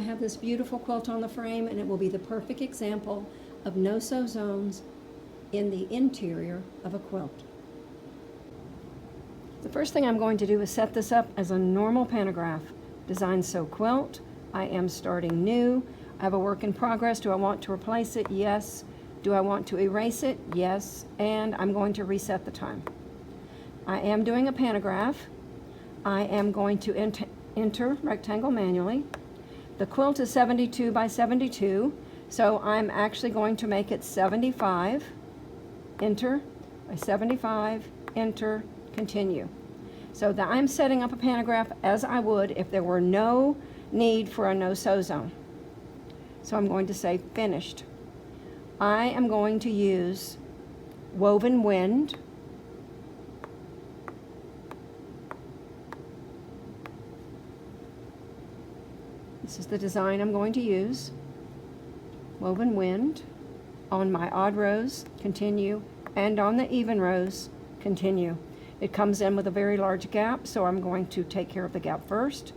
I have this beautiful quilt on the frame, and it will be the perfect example of no-sew zones in the interior of a quilt. The first thing I'm going to do is set this up as a normal pantograph. Design sew quilt. I am starting new. I have a work in progress. Do I want to replace it? Yes. Do I want to erase it? Yes. And I'm going to reset the time. I am doing a pantograph. I am going to enter rectangle manually. The quilt is 72 by 72, so I'm actually going to make it 75. Enter by 75, enter, continue. So that I'm setting up a pantograph as I would if there were no need for a no-sew zone. So I'm going to say finished. I am going to use Woven Wind. This is the design I'm going to use. Woven Wind. On my odd rows, continue, and on the even rows, continue. It comes in with a very large gap, so I'm going to take care of the gap first.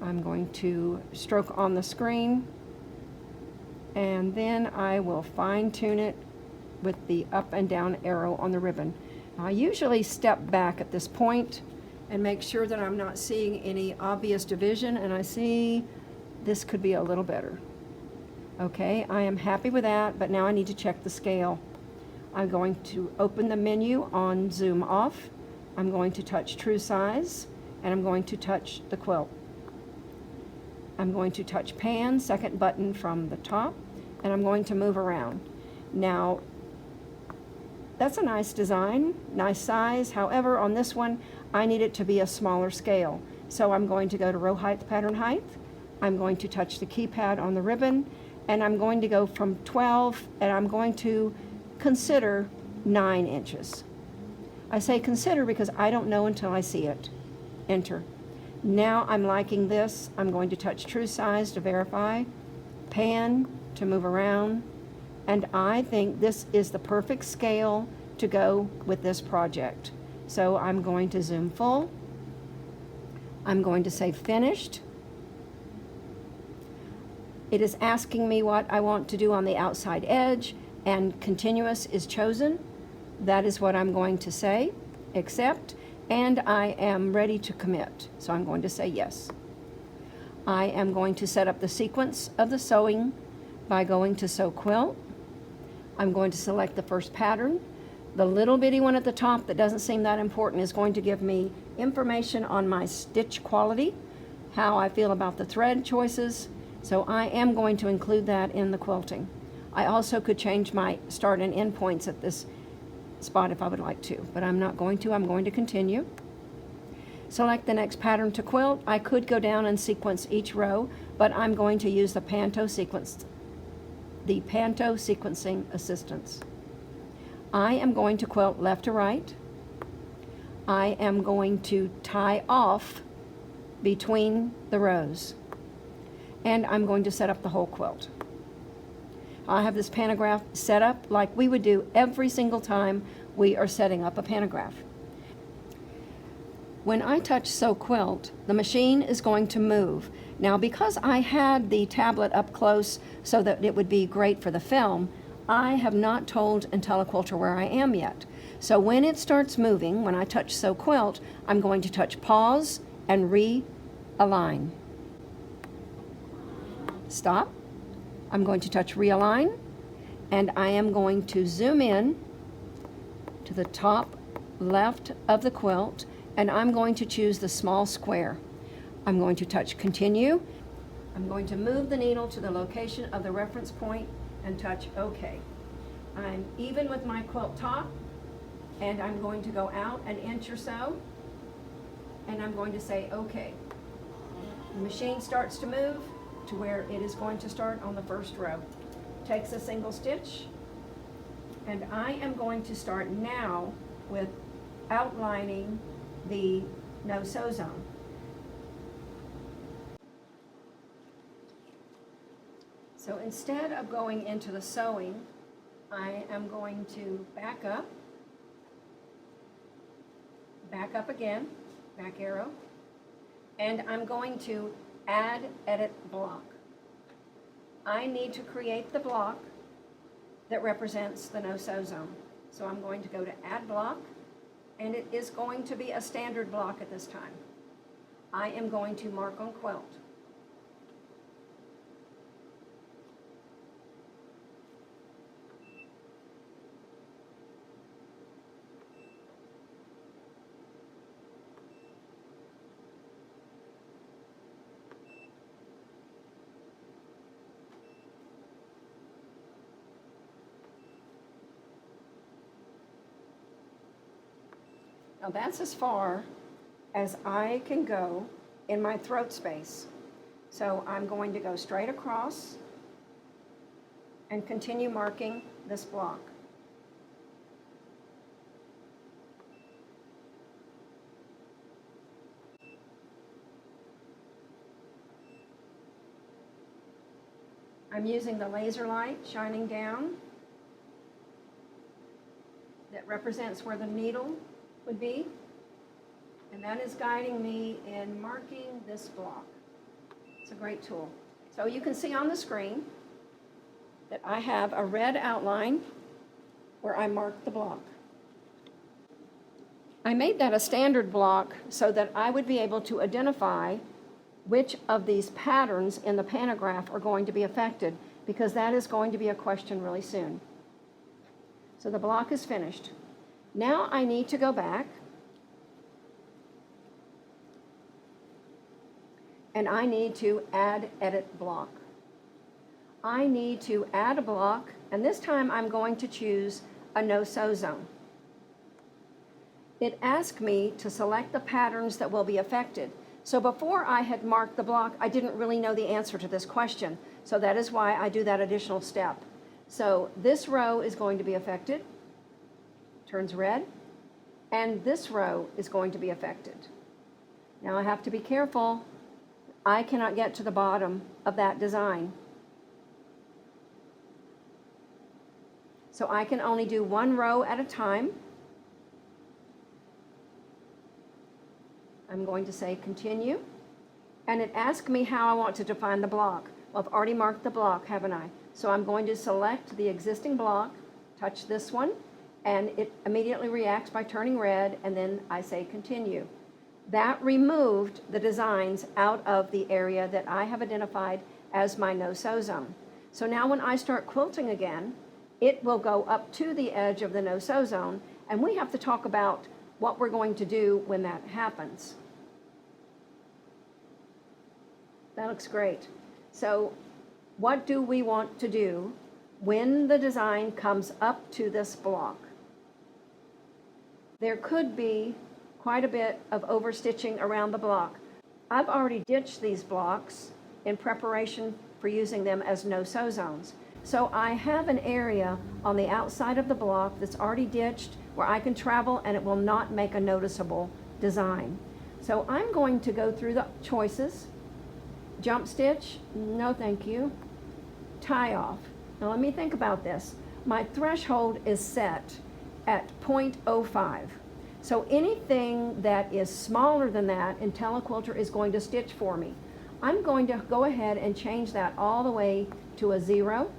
I'm going to stroke on the screen, and then I will fine-tune it with the up and down arrow on the ribbon. I usually step back at this point and make sure that I'm not seeing any obvious division, and I see this could be a little better. Okay, I am happy with that, but now I need to check the scale. I'm going to open the menu on Zoom Off. I'm going to touch True Size, and I'm going to touch the quilt. I'm going to touch Pan, second button from the top, and I'm going to move around. Now, that's a nice design, nice size. However, on this one, I need it to be a smaller scale. So I'm going to go to Row Height, Pattern Height. I'm going to touch the keypad on the ribbon, and I'm going to go from 12, and I'm going to consider 9 inches. I say consider because I don't know until I see it. Enter. Now I'm liking this. I'm going to touch True Size to verify, Pan to move around, and I think this is the perfect scale to go with this project. So I'm going to zoom full. I'm going to say finished. It is asking me what I want to do on the outside edge, and continuous is chosen. That is what I'm going to say, accept, and I am ready to commit. So I'm going to say yes. I am going to set up the sequence of the sewing by going to Sew Quilt. I'm going to select the first pattern. The little bitty one at the top that doesn't seem that important is going to give me information on my stitch quality, how I feel about the thread choices. So I am going to include that in the quilting. I also could change my start and end points at this spot if I would like to, but I'm not going to. I'm going to continue. Select the next pattern to quilt. I could go down and sequence each row, but I'm going to use the Panto sequencing assistance. I am going to quilt left to right. I am going to tie off between the rows, and I'm going to set up the whole quilt. I have this pantograph set up like we would do every single time we are setting up a pantograph. When I touch Sew Quilt, the machine is going to move. Now, because I had the tablet up close so that it would be great for the film, I have not told Intelliquilter where I am yet. So when it starts moving, when I touch Sew Quilt, I'm going to touch pause and realign. Stop. I'm going to touch realign, and I am going to zoom in to the top left of the quilt, and I'm going to choose the small square. I'm going to touch continue. I'm going to move the needle to the location of the reference point and touch OK. I'm even with my quilt top, and I'm going to go out an inch or so, and I'm going to say OK. The machine starts to move to where it is going to start on the first row. Takes a single stitch, and I am going to start now with outlining the no-sew zone. So instead of going into the sewing, I am going to back up again, back arrow, and I'm going to Add Edit Block. I need to create the block that represents the no-sew zone. So I'm going to go to Add Block, and it is going to be a standard block at this time. I am going to mark on Quilt. Now that's as far as I can go in my throat space. So I'm going to go straight across and continue marking this block. I'm using the laser light shining down that represents where the needle would be, and that is guiding me in marking this block. It's a great tool. So you can see on the screen that I have a red outline where I marked the block. I made that a standard block so that I would be able to identify which of these patterns in the pantograph are going to be affected, because that is going to be a question really soon. So the block is finished. Now I need to go back and I need to add Edit Block. I need to add a block, and this time I'm going to choose a no-sew zone. It asked me to select the patterns that will be affected. So before I had marked the block, I didn't really know the answer to this question. So that is why I do that additional step. So this row is going to be affected, turns red, and this row is going to be affected. Now I have to be careful. I cannot get to the bottom of that design. So I can only do one row at a time. I'm going to say continue, and it asks me how I want to define the block. Well, I've already marked the block, haven't I? So I'm going to select the existing block, touch this one, and it immediately reacts by turning red, and then I say continue. That removed the designs out of the area that I have identified as my no-sew zone. So now when I start quilting again, it will go up to the edge of the no-sew zone, and we have to talk about what we're going to do when that happens. That looks great. So what do we want to do when the design comes up to this block? There could be quite a bit of overstitching around the block. I've already ditched these blocks in preparation for using them as no-sew zones. So I have an area on the outside of the block that's already ditched where I can travel and it will not make a noticeable design. So I'm going to go through the choices. Jump stitch, no thank you. Tie off. Now let me think about this. My threshold is set at 0.05. So anything that is smaller than that, Intelliquilter is going to stitch for me. I'm going to go ahead and change that all the way to a 0.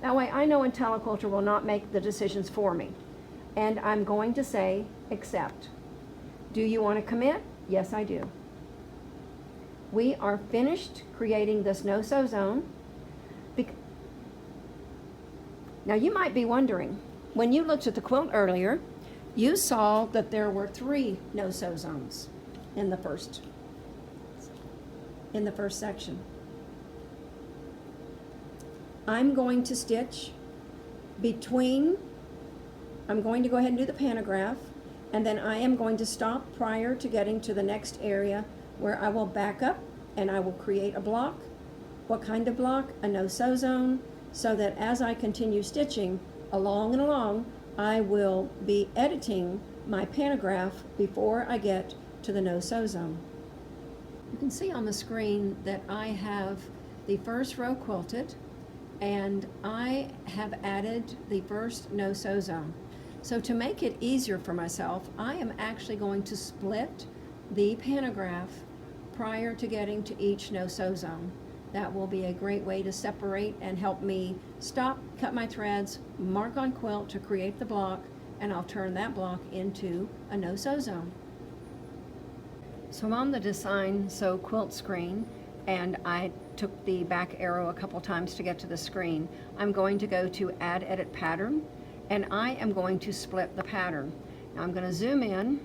That way I know Intelliquilter will not make the decisions for me. And I'm going to say accept. Do you want to commit? Yes, I do. We are finished creating this no-sew zone. Now you might be wondering, when you looked at the quilt earlier, you saw that there were 3 no-sew zones in the first section. I'm going to stitch between, I'm going to go ahead and do the pantograph, and then I am going to stop prior to getting to the next area where I will back up and I will create a block. What kind of block? A no-sew zone, so that as I continue stitching along and along, I will be editing my pantograph before I get to the no-sew zone. You can see on the screen that I have the first row quilted and I have added the first no-sew zone. So to make it easier for myself, I am actually going to split the pantograph prior to getting to each no-sew zone. That will be a great way to separate and help me stop, cut my threads, mark on quilt to create the block, and I'll turn that block into a no-sew zone. So I'm on the Design Sew quilt screen, and I took the back arrow a couple times to get to the screen. I'm going to go to Add Edit Pattern, and I am going to split the pattern. Now I'm going to zoom in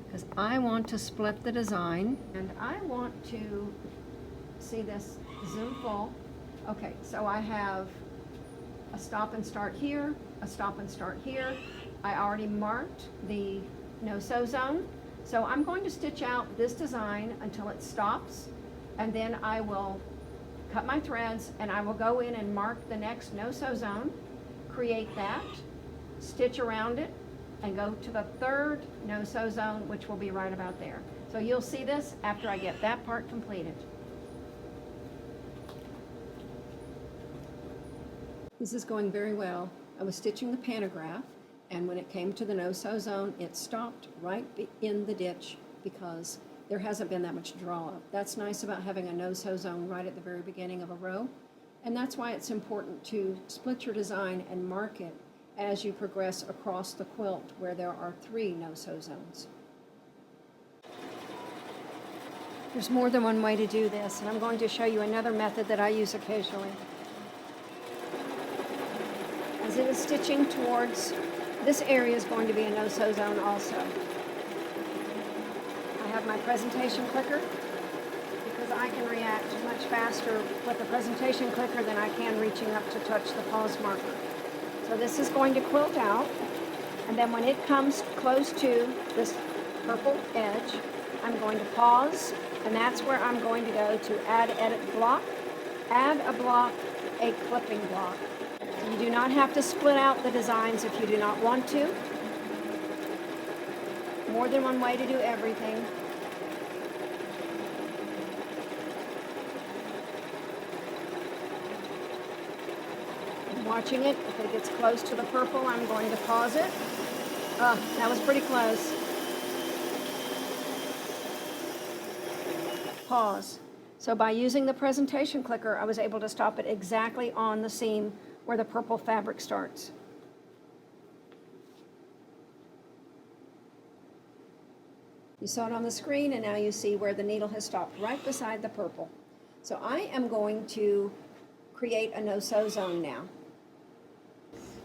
because I want to split the design, and I want to see this zoom full. Okay, so I have a stop and start here, a stop and start here. I already marked the no-sew zone. So I'm going to stitch out this design until it stops, and then I will cut my threads and I will go in and mark the next no-sew zone, create that, stitch around it, and go to the third no-sew zone, which will be right about there. So you'll see this after I get that part completed. This is going very well. I was stitching the pantograph, and when it came to the no-sew zone, it stopped right in the ditch because there hasn't been that much draw up. That's nice about having a no-sew zone right at the very beginning of a row, and that's why it's important to split your design and mark it as you progress across the quilt where there are 3 no-sew zones. There's more than one way to do this, and I'm going to show you another method that I use occasionally. As it is stitching towards, this area is going to be a no-sew zone also. I have my presentation clicker because I can react much faster with the presentation clicker than I can reaching up to touch the pause marker. So this is going to quilt out, and then when it comes close to this purple edge, I'm going to pause, and that's where I'm going to go to Add Edit Block, Add a Block, a Clipping Block. You do not have to split out the designs if you do not want to. More than one way to do everything. I'm watching it. If it gets close to the purple, I'm going to pause it. That was pretty close. Pause. So by using the presentation clicker, I was able to stop it exactly on the seam where the purple fabric starts. You saw it on the screen, and now you see where the needle has stopped right beside the purple. So I am going to create a no-sew zone now.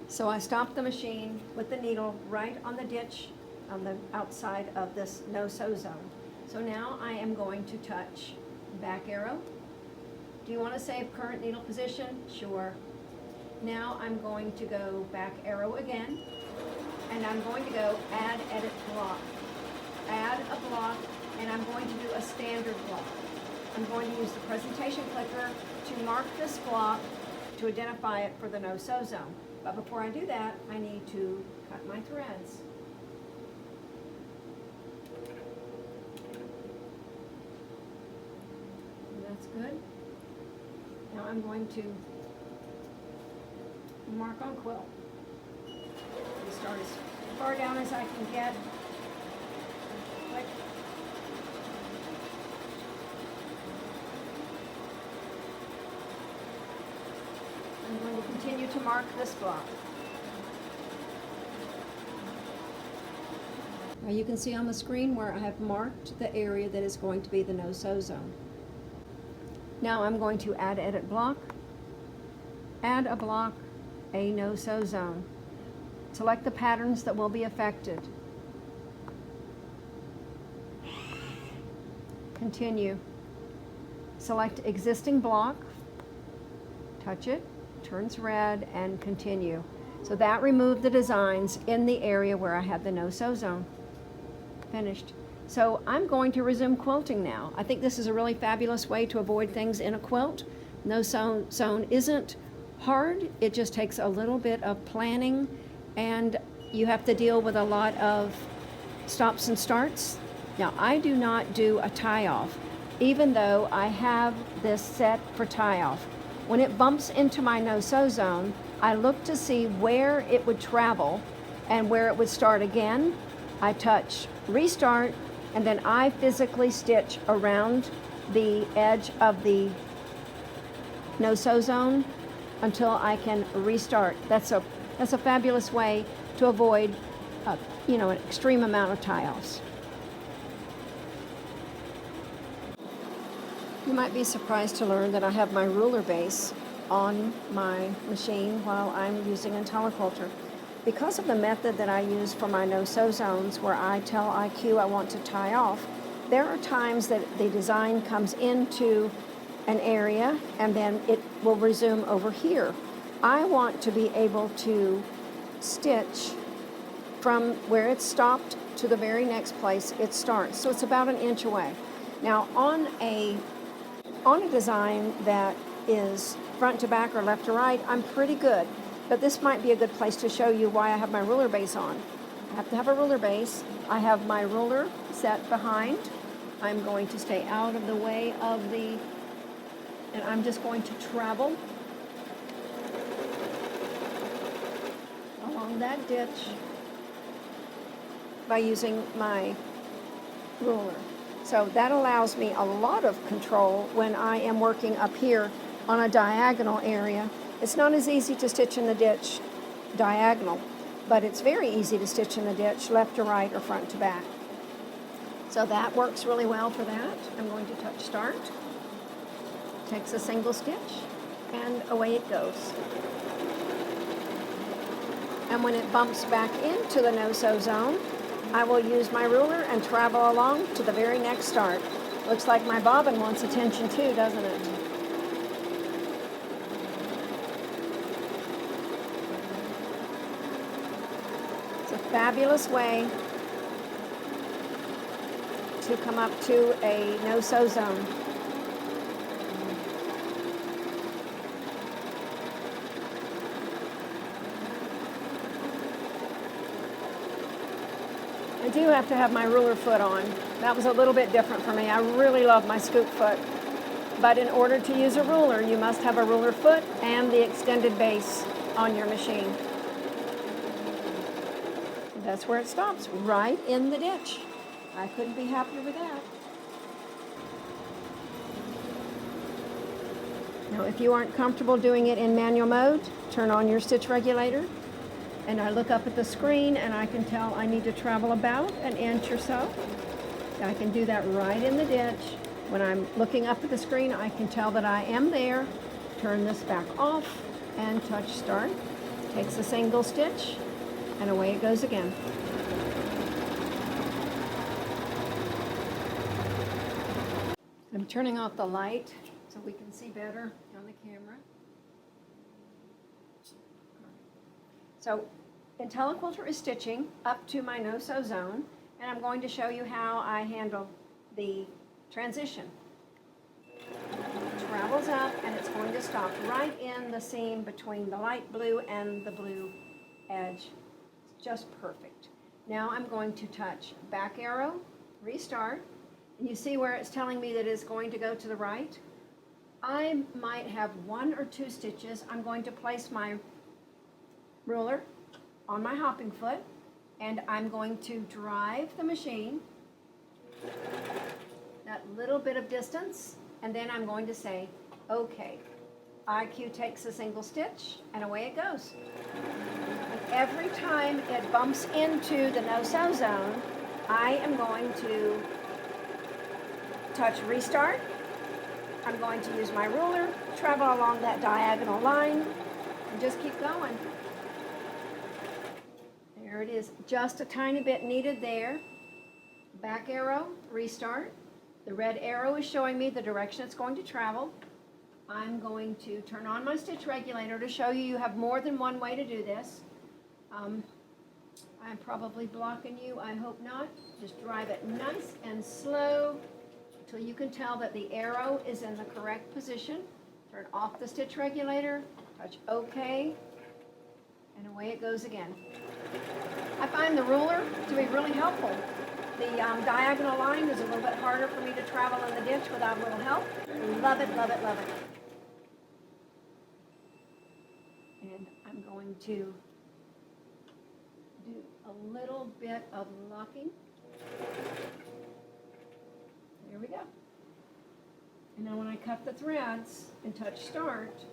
So I stopped the machine with the needle right on the ditch on the outside of this no-sew zone. So now I am going to touch back arrow. Do you want to save current needle position? Sure. Now I'm going to go back arrow again, and I'm going to go Add Edit Block. Add a block, and I'm going to do a standard block. I'm going to use the presentation clicker to mark this block to identify it for the no-sew zone. But before I do that, I need to cut my threads. And that's good. Now I'm going to mark on quilt. And start as far down as I can get. Click. I'm going to continue to mark this block. Now you can see on the screen where I have marked the area that is going to be the no-sew zone. Now I'm going to Add Edit Block, Add a Block, a no-sew zone. Select the patterns that will be affected. Continue. Select existing block, touch it, turns red, and continue. So that removed the designs in the area where I had the no-sew zone. Finished. So I'm going to resume quilting now. I think this is a really fabulous way to avoid things in a quilt. No-sew zone isn't hard. It just takes a little bit of planning, and you have to deal with a lot of stops and starts. Now, I do not do a tie-off, even though I have this set for tie-off. When it bumps into my no-sew zone, I look to see where it would travel and where it would start again. I touch restart, and then I physically stitch around the edge of the no-sew zone until I can restart. That's a fabulous way to avoid an extreme amount of tie-offs. You might be surprised to learn that I have my ruler base on my machine while I'm using Intelliquilter. Because of the method that I use for my no-sew zones, where I tell IQ I want to tie off, there are times that the design comes into an area and then it will resume over here. I want to be able to stitch from where it stopped to the very next place it starts. So it's about an inch away. Now on a design that is front to back or left to right, I'm pretty good. But this might be a good place to show you why I have my ruler base on. I have to have a ruler base. I have my ruler set behind. I'm going to stay out of the way of and I'm just going to travel along that ditch by using my ruler. So that allows me a lot of control when I am working up here on a diagonal area. It's not as easy to stitch in the ditch diagonal, but it's very easy to stitch in the ditch left to right or front to back. So that works really well for that. I'm going to touch start. Takes a single stitch, and away it goes. And when it bumps back into the no-sew zone, I will use my ruler and travel along to the very next start. Looks like my bobbin wants attention too, doesn't it? It's a fabulous way to come up to a no-sew zone. I do have to have my ruler foot on. That was a little bit different for me. I really love my scoop foot. But in order to use a ruler, you must have a ruler foot and the extended base on your machine. That's where it stops, right in the ditch. I couldn't be happier with that. Now, if you aren't comfortable doing it in manual mode, turn on your stitch regulator. And I look up at the screen and I can tell I need to travel about an inch or so. I can do that right in the ditch. When I'm looking up at the screen, I can tell that I am there. Turn this back off and touch start. Takes a single stitch and away it goes again. I'm turning off the light so we can see better on the camera. So Intelliquilter is stitching up to my no-sew zone, and I'm going to show you how I handle the transition. It travels up and it's going to stop right in the seam between the light blue and the blue edge. It's just perfect. Now I'm going to touch back arrow, restart, and you see where it's telling me that it's going to go to the right? I might have 1 or 2 stitches. I'm going to place my ruler on my hopping foot, and I'm going to drive the machine that little bit of distance, and then I'm going to say, okay. IQ takes a single stitch, and away it goes. And every time it bumps into the no-sew zone, I am going to touch restart. I'm going to use my ruler, travel along that diagonal line, and just keep going. There it is, just a tiny bit needed there. Back arrow, restart. The red arrow is showing me the direction it's going to travel. I'm going to turn on my stitch regulator to show you have more than one way to do this. I'm probably blocking you, I hope not. Just drive it nice and slow until you can tell that the arrow is in the correct position. Turn off the stitch regulator, touch OK, and away it goes again. I find the ruler to be really helpful. The diagonal line is a little bit harder for me to travel in the ditch without a little help. Love it, love it, love it. And I'm going to do a little bit of locking. And now when I cut the threads and touch start,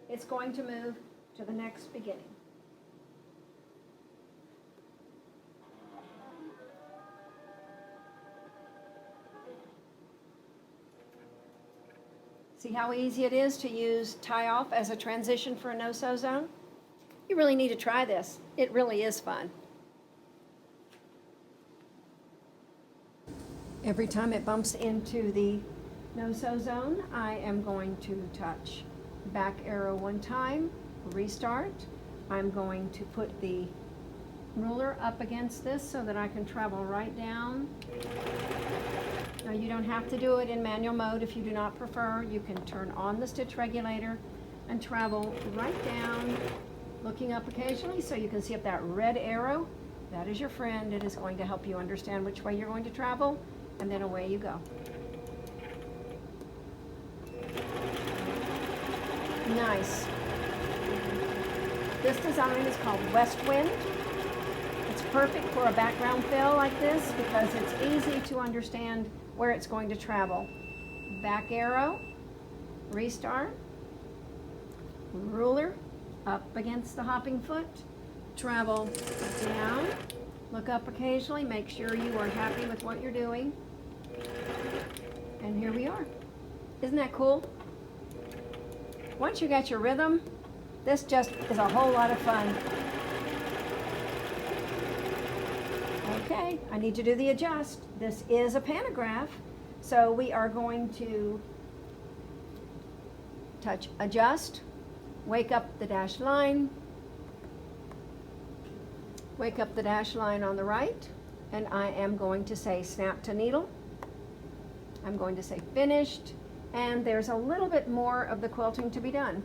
it's going to move to the next beginning. See how easy it is to use tie off as a transition for a no-sew zone? You really need to try this. It really is fun. Every time it bumps into the no-sew zone, I am going to touch back arrow one time, restart. I'm going to put the ruler up against this so that I can travel right down. Now you don't have to do it in manual mode if you do not prefer. You can turn on the stitch regulator and travel right down, looking up occasionally so you can see up that red arrow. That is your friend. It is going to help you understand which way you're going to travel, and then away you go. Nice. This design is called West Wind. It's perfect for a background fill like this because it's easy to understand where it's going to travel. Back arrow, restart, ruler up against the hopping foot, travel down, look up occasionally, make sure you are happy with what you're doing. And here we are. Isn't that cool? Once you got your rhythm, this just is a whole lot of fun. Okay, I need to do the adjust. This is a pantograph, so we are going to touch adjust, wake up the dashed line, wake up the dashed line on the right, and I am going to say snap to needle. I'm going to say finished, and there's a little bit more of the quilting to be done.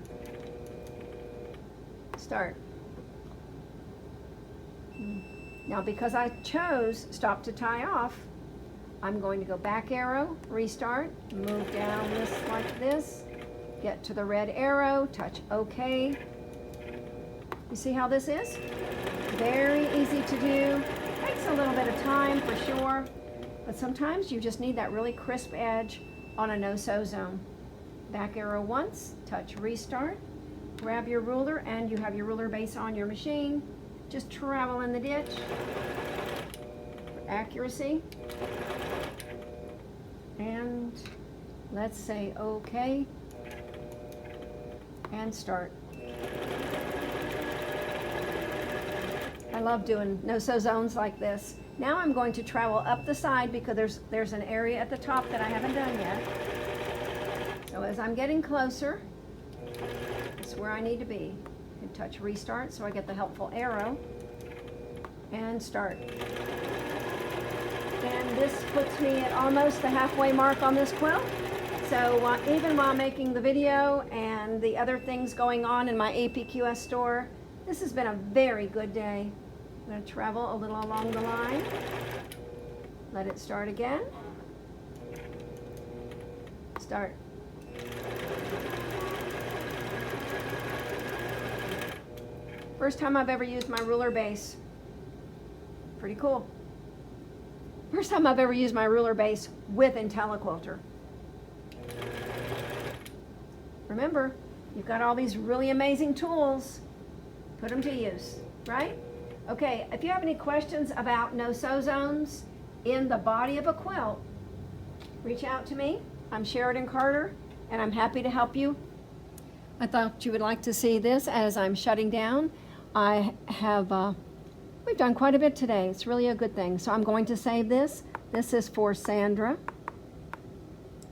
Start. Now because I chose stop to tie off, I'm going to go back arrow, restart, move down this like this, get to the red arrow, touch OK. You see how this is? Very easy to do. Takes a little bit of time for sure, but sometimes you just need that really crisp edge on a no-sew zone. Back arrow once, touch restart, grab your ruler, and you have your ruler base on your machine. Just travel in the ditch for accuracy. And let's say OK and start. I love doing no-sew zones like this. Now I'm going to travel up the side because there's an area at the top that I haven't done yet. So as I'm getting closer, that's where I need to be. And touch restart so I get the helpful arrow and start. And this puts me at almost the halfway mark on this quilt. So even while making the video and the other things going on in my APQS store, this has been a very good day. I'm going to travel a little along the line. Let it start again. Start. First time I've ever used my ruler base. Pretty cool. First time I've ever used my ruler base with Intelliquilter. Remember, you've got all these really amazing tools. Put them to use, right? Okay, if you have any questions about no-sew zones in the body of a quilt, reach out to me. I'm Sheridan Carter, and I'm happy to help you. I thought you would like to see this as I'm shutting down. I have, we've done quite a bit today. It's really a good thing. So I'm going to save this. This is for Sandra.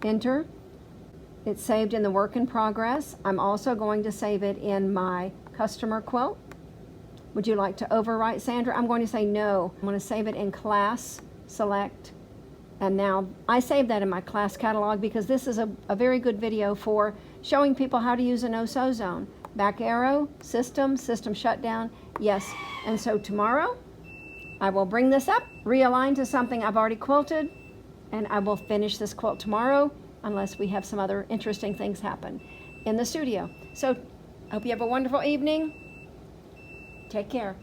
Enter. It's saved in the work in progress. I'm also going to save it in my customer quilt. Would you like to overwrite, Sandra? I'm going to say no. I'm going to save it in class, select. And now I saved that in my class catalog because this is a very good video for showing people how to use a no-sew zone. Back arrow, system shutdown, yes. And so tomorrow, I will bring this up, realign to something I've already quilted, and I will finish this quilt tomorrow unless we have some other interesting things happen in the studio. So I hope you have a wonderful evening. Take care.